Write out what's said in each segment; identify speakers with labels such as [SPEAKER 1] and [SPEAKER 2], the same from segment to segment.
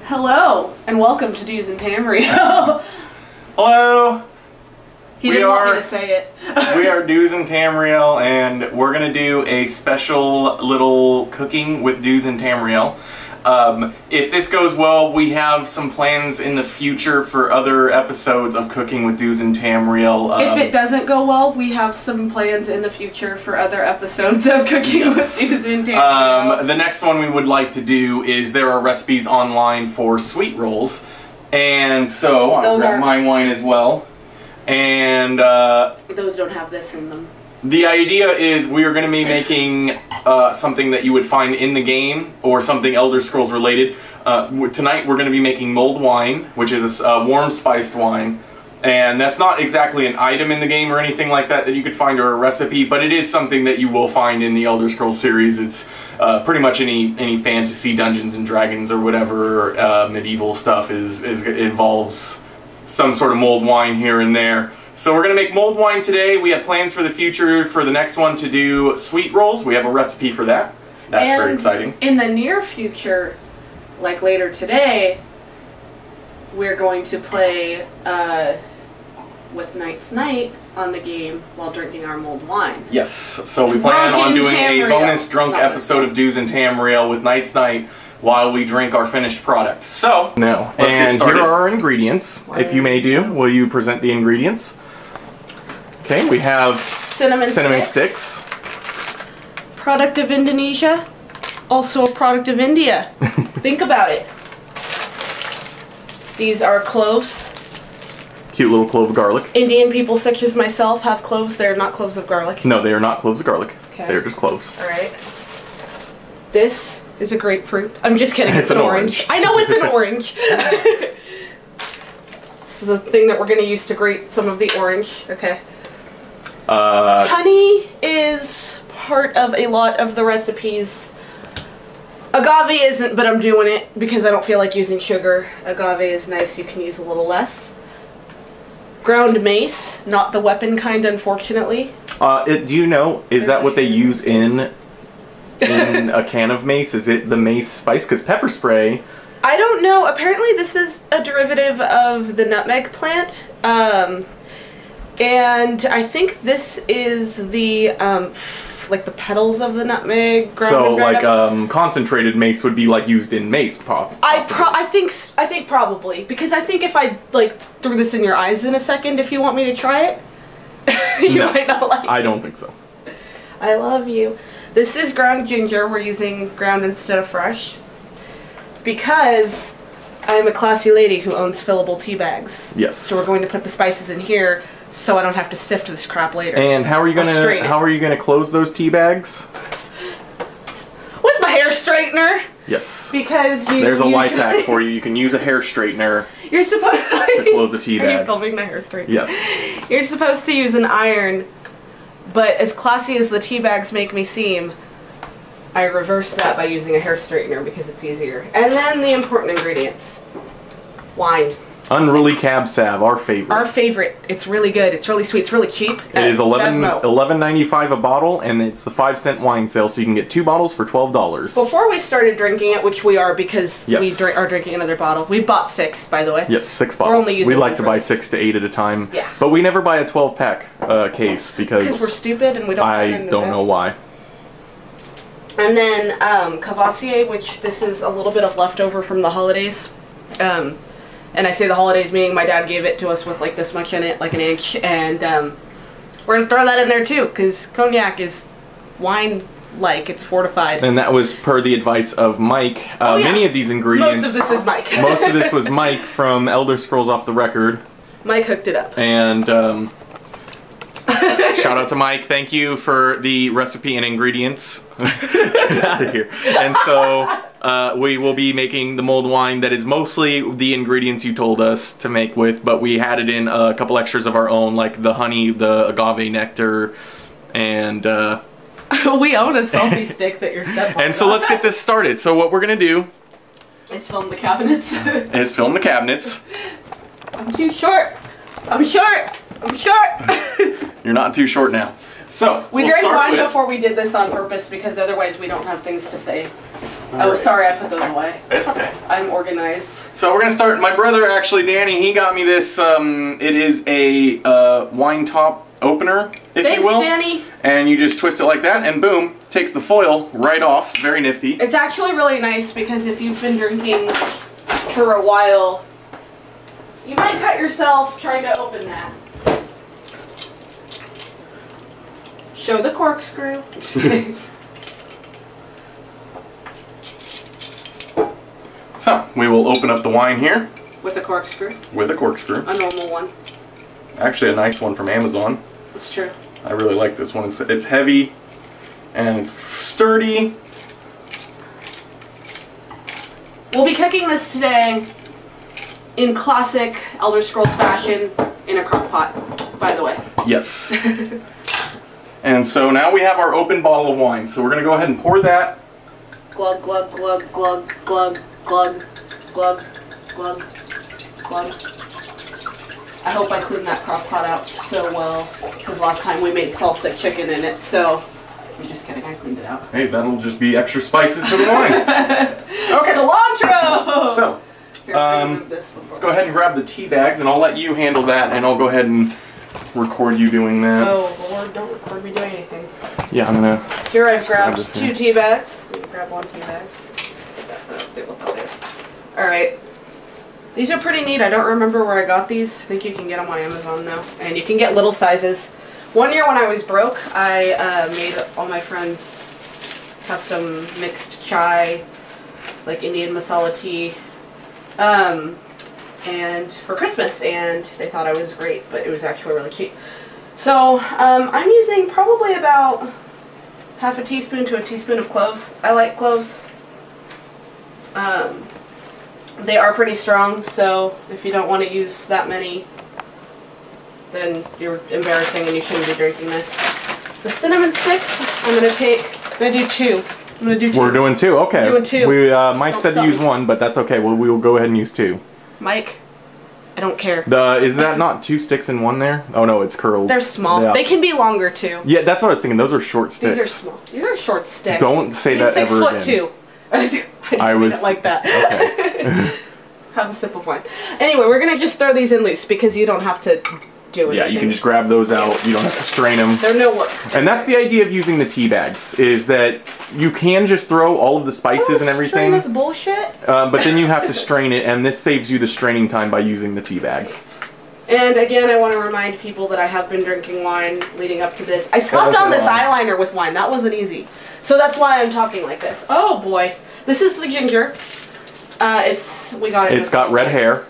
[SPEAKER 1] Hello, and welcome to Do's and Tamriel.
[SPEAKER 2] Hello!
[SPEAKER 1] He didn't want me to say it.
[SPEAKER 2] We are Do's and Tamriel, and we're going to do a special little cooking with Do's and Tamriel. If this goes well, we have some plans in the future for other episodes of Cooking with Do's and Tamriel.
[SPEAKER 1] If it doesn't go well, we have some plans in the future for other episodes of Cooking with Do's and Tamriel.
[SPEAKER 2] The next one we would like to do is there are recipes online for sweet rolls. And so, I'll grab my wine as well. And
[SPEAKER 1] those don't have this in them.
[SPEAKER 2] The idea is we are going to be making something that you would find in the game, or something Elder Scrolls related. Tonight we're going to be making mulled wine, which is a warm spiced wine. And that's not exactly an item in the game or anything like that you could find, or a recipe, but it is something that you will find in the Elder Scrolls series. It's pretty much any fantasy, Dungeons and Dragons or whatever medieval stuff involves some sort of mulled wine here and there. So we're going to make mulled wine today. We have plans for the future for the next one to do sweet rolls. We have a recipe for that. That's very exciting.
[SPEAKER 1] In the near future, like later today, we're going to play with Knight's Night on the game while drinking our mulled wine.
[SPEAKER 2] Yes, so we plan on doing a bonus drunk episode of Do's and Tamriel with Knight's Night while we drink our finished product. So, now, let's get started. Here are our ingredients, if you may do. Will you present the ingredients? Okay, we have cinnamon sticks.
[SPEAKER 1] Product of Indonesia, also a product of India. Think about it. These are cloves.
[SPEAKER 2] Cute little clove of garlic.
[SPEAKER 1] Indian people such as myself have cloves. They're not cloves of garlic.
[SPEAKER 2] No, they are not cloves of garlic. Okay. They're just cloves.
[SPEAKER 1] Alright. This is a grapefruit. I'm just kidding, it's an orange. I know it's an orange. This is a thing that we're going to use to grate some of the orange. Okay. Honey is part of a lot of the recipes. Agave isn't, but I'm doing it because I don't feel like using sugar. Agave is nice, you can use a little less. Ground mace, not the weapon kind, unfortunately.
[SPEAKER 2] Do you know, is that what they use in a can of mace? Is it the mace spice? Because pepper spray...
[SPEAKER 1] I don't know. Apparently this is a derivative of the nutmeg plant. And I think this is the, like the petals of the nutmeg ground.
[SPEAKER 2] So, like, concentrated mace would be, like, used in mace pop.
[SPEAKER 1] I think probably. Because I think if I, like, threw this in your eyes in a second, if you want me to try it, you might not like it.
[SPEAKER 2] I don't think so.
[SPEAKER 1] I love you. This is ground ginger. We're using ground instead of fresh. Because I'm a classy lady who owns fillable tea bags.
[SPEAKER 2] Yes.
[SPEAKER 1] So we're going to put the spices in here so I don't have to sift this crap later.
[SPEAKER 2] And how are you gonna close those tea bags?
[SPEAKER 1] With my hair straightener.
[SPEAKER 2] Yes.
[SPEAKER 1] Because
[SPEAKER 2] there's a life hack for you. You can use a hair straightener.
[SPEAKER 1] You're supposed
[SPEAKER 2] to close a tea bag.
[SPEAKER 1] Are you filming the hair straightener?
[SPEAKER 2] Yes.
[SPEAKER 1] You're supposed to use an iron, but as classy as the tea bags make me seem, I reverse that by using a hair straightener because it's easier. And then the important ingredients. Wine.
[SPEAKER 2] Unruly cab salve, our favorite.
[SPEAKER 1] Our favorite. It's really good. It's really sweet. It's really cheap.
[SPEAKER 2] It is $11.95 a bottle, and it's the 5-cent wine sale, so you can get 2 bottles for $12.
[SPEAKER 1] Before we started drinking it, which we are because we are drinking another bottle. We bought 6, by the way.
[SPEAKER 2] Yes, 6 bottles.
[SPEAKER 1] We're only using
[SPEAKER 2] we like to buy 6 to 8 at a time.
[SPEAKER 1] Yeah.
[SPEAKER 2] But we never buy a 12-pack case because
[SPEAKER 1] we're stupid and we don't.
[SPEAKER 2] I don't know why.
[SPEAKER 1] And then Cavassier, which this is a little bit of leftover from the holidays. And I say the holidays meaning my dad gave it to us with like this much in it, like an inch. And we're going to throw that in there too, because cognac is wine-like. It's fortified.
[SPEAKER 2] And that was per the advice of Mike. Many of these ingredients...
[SPEAKER 1] Most of this is Mike.
[SPEAKER 2] Most of this was Mike from Elder Scrolls Off the Record.
[SPEAKER 1] Mike hooked it up.
[SPEAKER 2] And... shout out to Mike. Thank you for the recipe and ingredients. Get out of here. And so we will be making the mulled wine that is mostly the ingredients you told us to make with, but we added in a couple extras of our own, like the honey, the agave nectar, and
[SPEAKER 1] we own a selfie stick that your stepmom
[SPEAKER 2] And so let's get this started. So what we're gonna do
[SPEAKER 1] is film the cabinets. I'm too short. I'm short. I'm short.
[SPEAKER 2] You're not too short now. So
[SPEAKER 1] we drank wine before we did this on purpose because otherwise we don't have things to say. Oh, sorry, I put those away.
[SPEAKER 2] It's okay.
[SPEAKER 1] I'm organized.
[SPEAKER 2] So we're gonna start. My brother, actually, Danny, he got me this. It is a wine top opener, if you will.
[SPEAKER 1] Thanks, Danny.
[SPEAKER 2] And you just twist it like that, and boom, takes the foil right off. Very nifty.
[SPEAKER 1] It's actually really nice because if you've been drinking for a while, you might cut yourself trying to open that. Show the corkscrew. Just kidding.
[SPEAKER 2] So we will open up the wine here
[SPEAKER 1] With a corkscrew.
[SPEAKER 2] with a corkscrew.
[SPEAKER 1] A normal one.
[SPEAKER 2] Actually, a nice one from Amazon.
[SPEAKER 1] It's true.
[SPEAKER 2] I really like this one. It's heavy and it's sturdy.
[SPEAKER 1] We'll be cooking this today in classic Elder Scrolls fashion in a crock pot, by the way.
[SPEAKER 2] Yes. And so now we have our open bottle of wine. So we're going to go ahead and pour that.
[SPEAKER 1] Glug, glug, glug, glug, glug, glug, glug, glug, glug. I hope I cleaned that crock pot out so well, because last time we made salsa chicken in it, so... I'm just kidding, I cleaned it out.
[SPEAKER 2] Hey, that'll just be extra spices for the wine. Okay.
[SPEAKER 1] Cilantro!
[SPEAKER 2] So,
[SPEAKER 1] Here, remove this before.
[SPEAKER 2] let's go ahead and grab the tea bags, and I'll let you handle that, and I'll go ahead and record you doing that.
[SPEAKER 1] Oh, Lord, don't record me doing anything.
[SPEAKER 2] Yeah, I'm gonna...
[SPEAKER 1] Here I've grabbed
[SPEAKER 2] this
[SPEAKER 1] 2
[SPEAKER 2] here.
[SPEAKER 1] tea bags. Let me grab 1 tea bag. Alright. These are pretty neat. I don't remember where I got these. I think you can get them on Amazon though. And you can get little sizes. One year when I was broke, I made all my friends custom mixed chai, like Indian masala tea, and for Christmas, and they thought I was great, but it was actually really cute. So I'm using probably about half a teaspoon to a teaspoon of cloves. I like cloves. They are pretty strong, so if you don't want to use that many, then you're embarrassing and you shouldn't be drinking this. The cinnamon sticks, I'm going to do 2. I'm going to do 2.
[SPEAKER 2] We're doing 2, okay.
[SPEAKER 1] Doing 2.
[SPEAKER 2] We, Mike
[SPEAKER 1] Don't
[SPEAKER 2] said to
[SPEAKER 1] stop
[SPEAKER 2] use
[SPEAKER 1] me.
[SPEAKER 2] 1, but that's okay. We will go ahead and use 2.
[SPEAKER 1] Mike, I don't care.
[SPEAKER 2] Is that not 2 sticks in 1 there? Oh no, it's curled.
[SPEAKER 1] They're small.
[SPEAKER 2] Yeah.
[SPEAKER 1] They can be longer too.
[SPEAKER 2] Yeah, that's what I was thinking. Those are short sticks.
[SPEAKER 1] These are small. These are short sticks.
[SPEAKER 2] Don't say
[SPEAKER 1] He's
[SPEAKER 2] that
[SPEAKER 1] 6
[SPEAKER 2] ever
[SPEAKER 1] foot
[SPEAKER 2] again.
[SPEAKER 1] 2. I didn't mean it like that.
[SPEAKER 2] Okay.
[SPEAKER 1] Have a sip of wine. Anyway, we're gonna just throw these in loose because you don't have to do anything.
[SPEAKER 2] Yeah, you can just grab those out. You don't have to strain them.
[SPEAKER 1] They're no work.
[SPEAKER 2] And that's the idea of using the tea bags, is that you can just throw all of the spices and everything.
[SPEAKER 1] Strain is bullshit.
[SPEAKER 2] But then you have to strain it, and this saves you the straining time by using the tea bags.
[SPEAKER 1] And again, I want to remind people that I have been drinking wine leading up to this. I slapped on this eyeliner with wine. That wasn't easy. So that's why I'm talking like this. Oh boy. This is the ginger. We got it.
[SPEAKER 2] It's got red hair.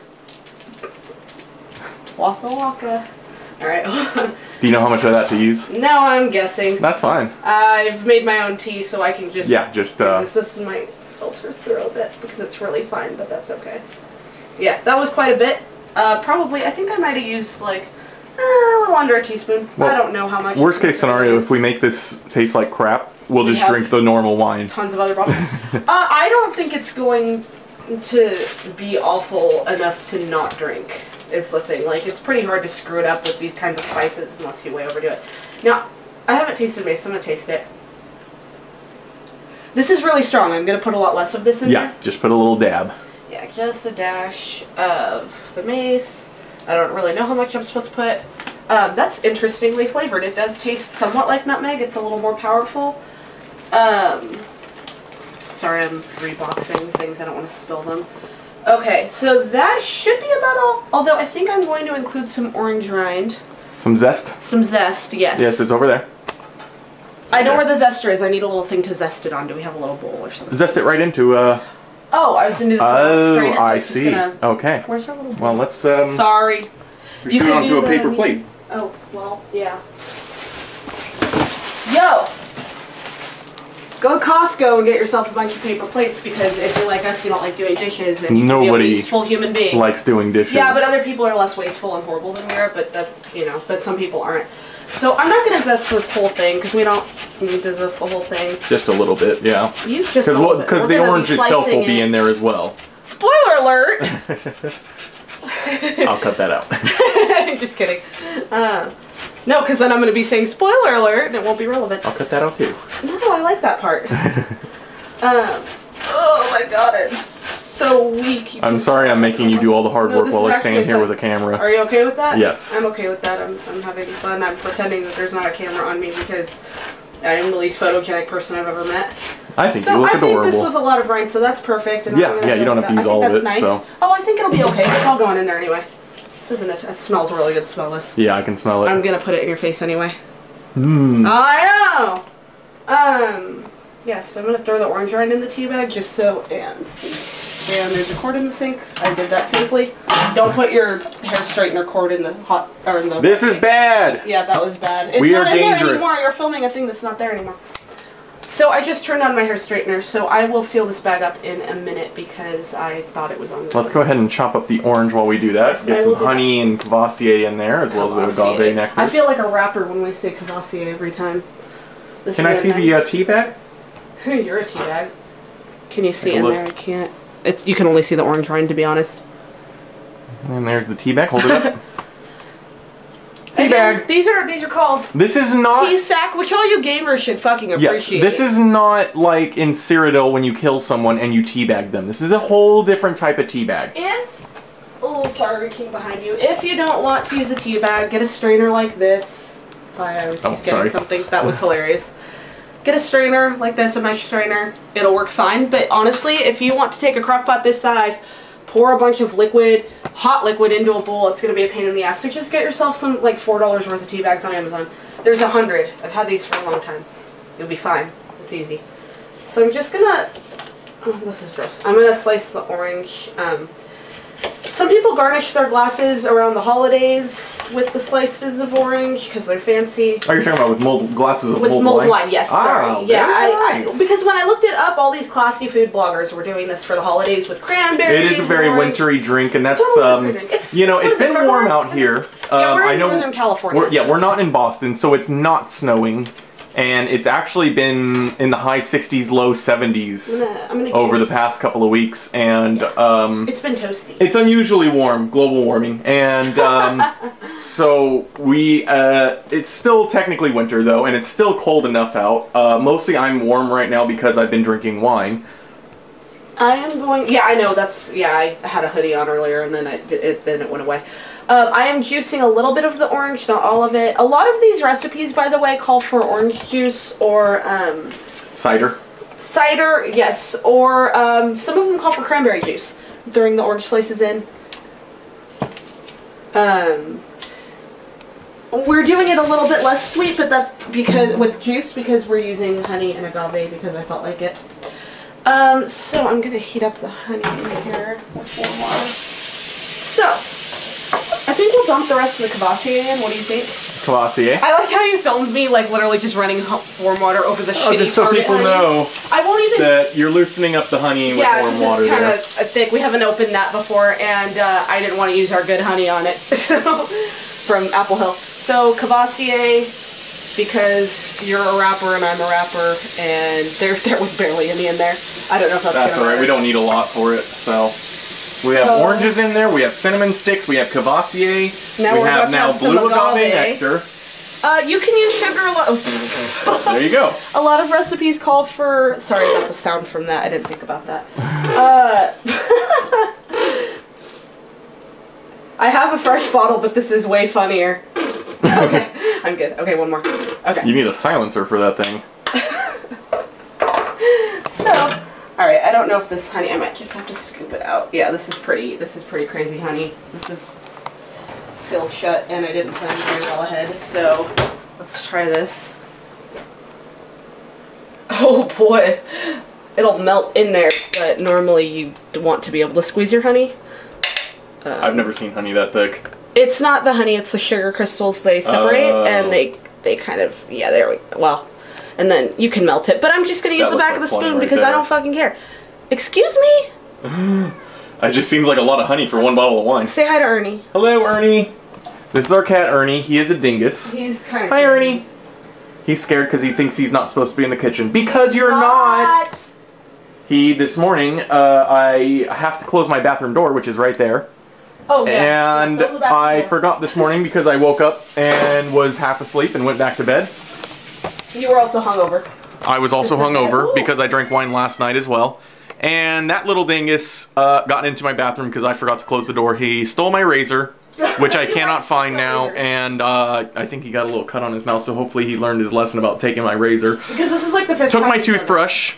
[SPEAKER 1] Waka waka. Alright.
[SPEAKER 2] Do you know how much of that to use?
[SPEAKER 1] No, I'm guessing.
[SPEAKER 2] That's fine.
[SPEAKER 1] I've made my own tea, so I can just...
[SPEAKER 2] Yeah, just...
[SPEAKER 1] This might filter through a bit because it's really fine, but that's okay. Yeah, that was quite a bit. Probably, I think I might have used like a little under a teaspoon.
[SPEAKER 2] Well,
[SPEAKER 1] I don't know how much.
[SPEAKER 2] Worst case scenario, if we make this taste like crap, we'll just drink the normal wine.
[SPEAKER 1] Tons of other bottles. I don't think it's going to be awful enough to not drink, is the thing. Like, it's pretty hard to screw it up with these kinds of spices unless you way overdo it. Now, I haven't tasted mace, so I'm going to taste it. This is really strong. I'm going to put a lot less of this in there.
[SPEAKER 2] Yeah, just put a little dab.
[SPEAKER 1] Yeah, just a dash of the mace. I don't really know how much I'm supposed to put. That's interestingly flavored. It does taste somewhat like nutmeg. It's a little more powerful. Sorry, I'm reboxing things. I don't want to spill them. Okay, so that should be about all. Although I think I'm going to include some orange rind.
[SPEAKER 2] Some zest?
[SPEAKER 1] Some zest, yes.
[SPEAKER 2] Yes, it's over there.
[SPEAKER 1] I know where the zester is. I need a little thing to zest it on. Do we have a little bowl or something?
[SPEAKER 2] Zest it right into,
[SPEAKER 1] Oh, I was into this strain it, so
[SPEAKER 2] I
[SPEAKER 1] it's just
[SPEAKER 2] see.
[SPEAKER 1] gonna...
[SPEAKER 2] Okay.
[SPEAKER 1] Where's our little bowl?
[SPEAKER 2] Well, let's,
[SPEAKER 1] Sorry.
[SPEAKER 2] You do it onto a paper plate.
[SPEAKER 1] Oh, well, yeah. Yo! Go to Costco and get yourself a bunch of paper plates, because if you're like us, you don't like doing dishes, and you can be a wasteful human being.
[SPEAKER 2] Likes doing dishes.
[SPEAKER 1] Yeah, but other people are less wasteful and horrible than we are, but that's, you know, but some people aren't. So I'm not going to zest this whole thing, because we don't need to zest the whole thing.
[SPEAKER 2] Just a little bit, yeah.
[SPEAKER 1] You just a little bit.
[SPEAKER 2] Because the orange itself will be in there as well.
[SPEAKER 1] Spoiler alert!
[SPEAKER 2] I'll cut that out.
[SPEAKER 1] Just kidding. No, because then I'm going to be saying spoiler alert and it won't be relevant.
[SPEAKER 2] I'll cut that out too.
[SPEAKER 1] No, I like that part. my god, I'm so weak.
[SPEAKER 2] I'm sorry I'm making you do all the hard work while I stand here with a camera.
[SPEAKER 1] Are you okay with that?
[SPEAKER 2] Yes.
[SPEAKER 1] I'm okay with that. I'm having fun. I'm pretending that there's not a camera on me because I am the least photogenic person I've ever met.
[SPEAKER 2] I think you look adorable.
[SPEAKER 1] I think this was a lot of rind, so that's perfect. And
[SPEAKER 2] yeah, you don't have to use all of it.
[SPEAKER 1] Nice.
[SPEAKER 2] So.
[SPEAKER 1] Oh, I think it'll be okay. It's all going in there anyway. This isn't it. It smells really good. Smell this.
[SPEAKER 2] Yeah, I can smell it.
[SPEAKER 1] I'm gonna put it in your face anyway.
[SPEAKER 2] Mmm.
[SPEAKER 1] I know. Yes, I'm gonna throw the orange rind in the tea bag just so and there's a cord in the sink. I did that safely. Don't put your hair straightener cord in the hot or in the.
[SPEAKER 2] This is bad.
[SPEAKER 1] Yeah, that was bad. It's
[SPEAKER 2] we
[SPEAKER 1] not
[SPEAKER 2] are
[SPEAKER 1] in
[SPEAKER 2] dangerous.
[SPEAKER 1] there anymore. You're filming a thing that's not there anymore. So I just turned on my hair straightener, so I will seal this bag up in a minute because I thought it was on.
[SPEAKER 2] Let's go ahead and chop up the orange while we do that.
[SPEAKER 1] Yes,
[SPEAKER 2] get some honey and Cavassier in there, as well as the agave nectar.
[SPEAKER 1] I feel like a rapper when we say Cavassier every time.
[SPEAKER 2] Can I see the tea bag?
[SPEAKER 1] You're a tea bag. Can you see in there? I can't. You can only see the orange rind, to be honest.
[SPEAKER 2] And there's the tea bag. Hold it up. Tea bag.
[SPEAKER 1] These are called.
[SPEAKER 2] This is not
[SPEAKER 1] tea sack, which all you gamers should fucking appreciate.
[SPEAKER 2] Yes, this is not like in Scarydoo when you kill someone and you teabag them. This is a whole different type of tea bag.
[SPEAKER 1] Sorry, King behind you. If you don't want to use a tea bag, get a strainer like this. I was just getting something that was hilarious. Get a strainer like this, a mesh strainer. It'll work fine. But honestly, if you want to take a crock pot this size, pour a bunch of liquid, hot liquid into a bowl, it's going to be a pain in the ass. So just get yourself some like $4 worth of tea bags on Amazon. There's 100. I've had these for a long time. You'll be fine. It's easy. So I'm just gonna, oh, this is gross. I'm gonna slice the orange. Some people garnish their glasses around the holidays with the slices of orange because they're fancy.
[SPEAKER 2] Oh, you're talking about with glasses of mulled
[SPEAKER 1] mulled
[SPEAKER 2] wine?
[SPEAKER 1] wine, yes. Sorry. Yeah,
[SPEAKER 2] nice.
[SPEAKER 1] because when I looked it up, all these classy food bloggers were doing this for the holidays with cranberries.
[SPEAKER 2] It is a very wintry drink, and that's you know, it's been warm out here.
[SPEAKER 1] Yeah, we're in Northern California.
[SPEAKER 2] We're not in Boston, so it's not snowing. And it's actually been in the high 60s, low 70s over the past couple of weeks, and
[SPEAKER 1] it's been toasty.
[SPEAKER 2] It's unusually warm, global warming, and so it's still technically winter though, and it's still cold enough out. Mostly I'm warm right now because I've been drinking wine.
[SPEAKER 1] I am going. Yeah, I know. I had a hoodie on earlier, and then it went away. I am juicing a little bit of the orange, not all of it. A lot of these recipes, by the way, call for orange juice or
[SPEAKER 2] cider.
[SPEAKER 1] Cider, yes, or some of them call for cranberry juice. Throwing the orange slices in. We're doing it a little bit less sweet, but that's with juice because we're using honey and agave because I felt like it. So I'm gonna heat up the honey in here with warm water. So. I think we'll dump the rest of the Cavassier in. What do you think?
[SPEAKER 2] Cavassier.
[SPEAKER 1] I like how you filmed me like literally just running warm water over the shitty
[SPEAKER 2] just so people know
[SPEAKER 1] I won't even
[SPEAKER 2] that you're loosening up the honey with warm water there. Yeah,
[SPEAKER 1] it's kind of thick. We haven't opened that before, and I didn't want to use our good honey on it from Apple Hill. So Cavassier, because you're a rapper and I'm a rapper, and there was barely any in there. I don't know if that's
[SPEAKER 2] alright. We don't need a lot for it, so. We have oranges in there, we have cinnamon sticks, we have Cavassier, we have now blue agave nectar.
[SPEAKER 1] You can use sugar a lot.
[SPEAKER 2] There you go.
[SPEAKER 1] A lot of recipes call for, sorry about the sound from that, I didn't think about that. I have a fresh bottle, but this is way funnier. Okay, I'm good. Okay, one more. Okay.
[SPEAKER 2] You need a silencer for that thing.
[SPEAKER 1] So. Alright, I don't know if this honey, I might just have to scoop it out. Yeah, this is pretty crazy honey. This is sealed shut and I didn't plan very well ahead, so let's try this. Oh boy, it'll melt in there, but normally you want to be able to squeeze your honey.
[SPEAKER 2] I've never seen honey that thick.
[SPEAKER 1] It's not the honey, it's the sugar crystals. They separate and they kind of, yeah, there we go. Well. And then you can melt it. But I'm just going to use the back of the spoon because I don't fucking care. Excuse me?
[SPEAKER 2] It just seems like a lot of honey for one bottle of wine.
[SPEAKER 1] Say hi to Ernie.
[SPEAKER 2] Hello, Ernie. This is our cat, Ernie. He is a dingus.
[SPEAKER 1] He's kind of...
[SPEAKER 2] Hi, Ernie. He's scared because he thinks he's not supposed to be in the kitchen. Because you're not! This morning, I have to close my bathroom door, which is right there.
[SPEAKER 1] Oh, yeah.
[SPEAKER 2] And I forgot this morning because I woke up and was half asleep and went back to bed.
[SPEAKER 1] You were also hungover.
[SPEAKER 2] I was also hungover because I drank wine last night as well. And that little dingus got into my bathroom because I forgot to close the door. He stole my razor, which I cannot find now, and I think he got a little cut on his mouth, so hopefully he learned his lesson about taking my razor.
[SPEAKER 1] Because this is like the 5th
[SPEAKER 2] Took
[SPEAKER 1] time
[SPEAKER 2] my
[SPEAKER 1] he's done it.
[SPEAKER 2] toothbrush.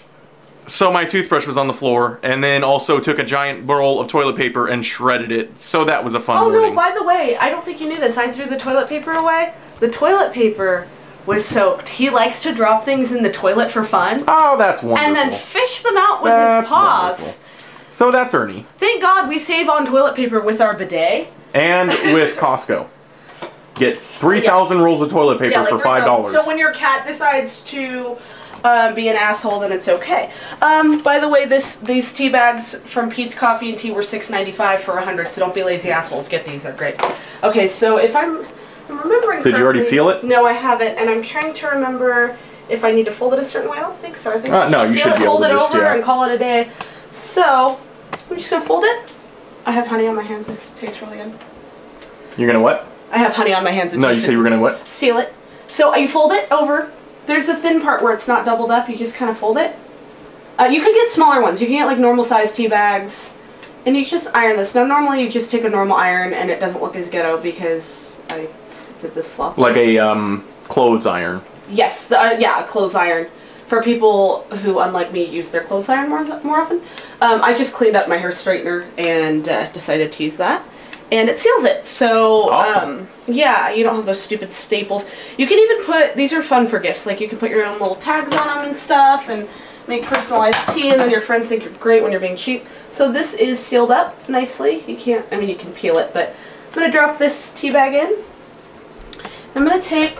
[SPEAKER 2] So my toothbrush was on the floor, and then also took a giant roll of toilet paper and shredded it. So that was a fun morning.
[SPEAKER 1] Oh no, by the way, I don't think you knew this. I threw the toilet paper away. The toilet paper was soaked. He likes to drop things in the toilet for fun.
[SPEAKER 2] Oh, that's wonderful.
[SPEAKER 1] And then fish them out with his paws.
[SPEAKER 2] Wonderful. So that's Ernie.
[SPEAKER 1] Thank God we save on toilet paper with our bidet.
[SPEAKER 2] And with Costco. Get 3,000 rolls of toilet paper for $5.
[SPEAKER 1] So when your cat decides to be an asshole, then it's okay. By the way, these tea bags from Pete's Coffee and Tea were $6.95 for 100, so don't be lazy assholes. Get these, they're great. Okay, so if I'm remembering
[SPEAKER 2] Did you already seal it?
[SPEAKER 1] No, I haven't, and I'm trying to remember if I need to fold it a certain way. I don't think so. I think
[SPEAKER 2] no, you should be able
[SPEAKER 1] fold
[SPEAKER 2] to
[SPEAKER 1] it
[SPEAKER 2] just,
[SPEAKER 1] over
[SPEAKER 2] yeah.
[SPEAKER 1] and call it a day. So, I'm just gonna fold it. I have honey on my hands. This tastes really good.
[SPEAKER 2] You're gonna what?
[SPEAKER 1] I have honey on my hands.
[SPEAKER 2] No, you said you were gonna what?
[SPEAKER 1] Seal it. So you fold it over. There's a thin part where it's not doubled up. You just kind of fold it. You can get smaller ones. You can get like normal sized tea bags. And you just iron this. Now normally you just take a normal iron and it doesn't look as ghetto because I did this sloppily.
[SPEAKER 2] Like a clothes iron.
[SPEAKER 1] Yes, yeah, a clothes iron. For people who, unlike me, use their clothes iron more often. I just cleaned up my hair straightener and decided to use that. And it seals it, so,
[SPEAKER 2] awesome.
[SPEAKER 1] Yeah, you don't have those stupid staples. You can even put, these are fun for gifts, like you can put your own little tags on them and stuff, and make personalized tea, and then your friends think you're great when you're being cheap. So this is sealed up nicely. You can't, I mean you can peel it, but I'm going to drop this tea bag in. I'm going to take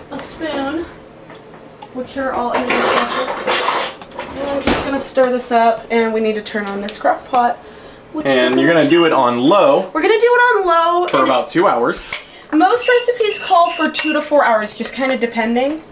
[SPEAKER 1] a spoon, which are all in the and I'm just going to stir this up, and we need to turn on this crock pot.
[SPEAKER 2] And you're going to do it on low.
[SPEAKER 1] We're going to do it on low.
[SPEAKER 2] For about 2 hours.
[SPEAKER 1] Most recipes call for 2 to 4 hours, just kind of depending.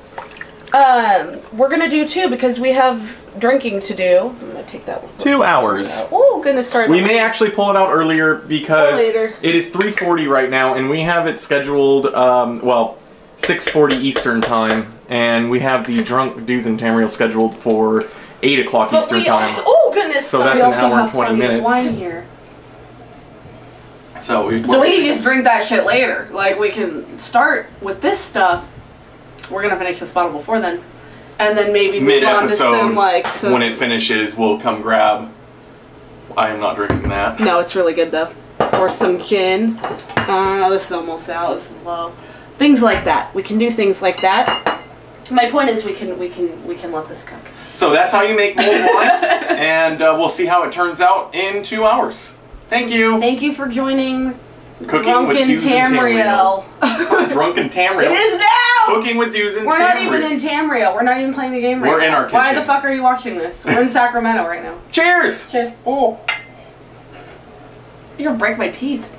[SPEAKER 1] We're going to do 2 because we have drinking to do. I'm going to take that one.
[SPEAKER 2] 2 hours.
[SPEAKER 1] Oh, goodness, sorry.
[SPEAKER 2] We may actually pull it out earlier because
[SPEAKER 1] later.
[SPEAKER 2] It is 3:40 right now, and we have it scheduled, well, 6:40 Eastern time, and we have the Drunk Do's and Tamriel scheduled for 8 o'clock Eastern time.
[SPEAKER 1] Oh, goodness.
[SPEAKER 2] So that's an hour and 20 minutes.
[SPEAKER 1] Wine here.
[SPEAKER 2] So we
[SPEAKER 1] can just drink that shit later. Like, we can start with this stuff. We're going to finish this bottle before then. And then maybe move on to some, like... Some...
[SPEAKER 2] when it finishes, we'll come grab. I am not drinking that.
[SPEAKER 1] No, it's really good, though. Or some gin. This is almost out. This is low. Things like that. We can do things like that. My point is we can let this cook.
[SPEAKER 2] So that's how you make mulled wine, and we'll see how it turns out in 2 hours. Thank you.
[SPEAKER 1] Thank you for joining
[SPEAKER 2] Cooking with Do's and Tamriel. It's not Drunken Tamriel.
[SPEAKER 1] It is now!
[SPEAKER 2] Cooking with Do's and Tamriel.
[SPEAKER 1] We're not even in Tamriel. We're not even playing the game right now.
[SPEAKER 2] We're in our kitchen.
[SPEAKER 1] Why the fuck are you watching this? We're in Sacramento right now.
[SPEAKER 2] Cheers!
[SPEAKER 1] Cheers. Oh. You're gonna break my teeth.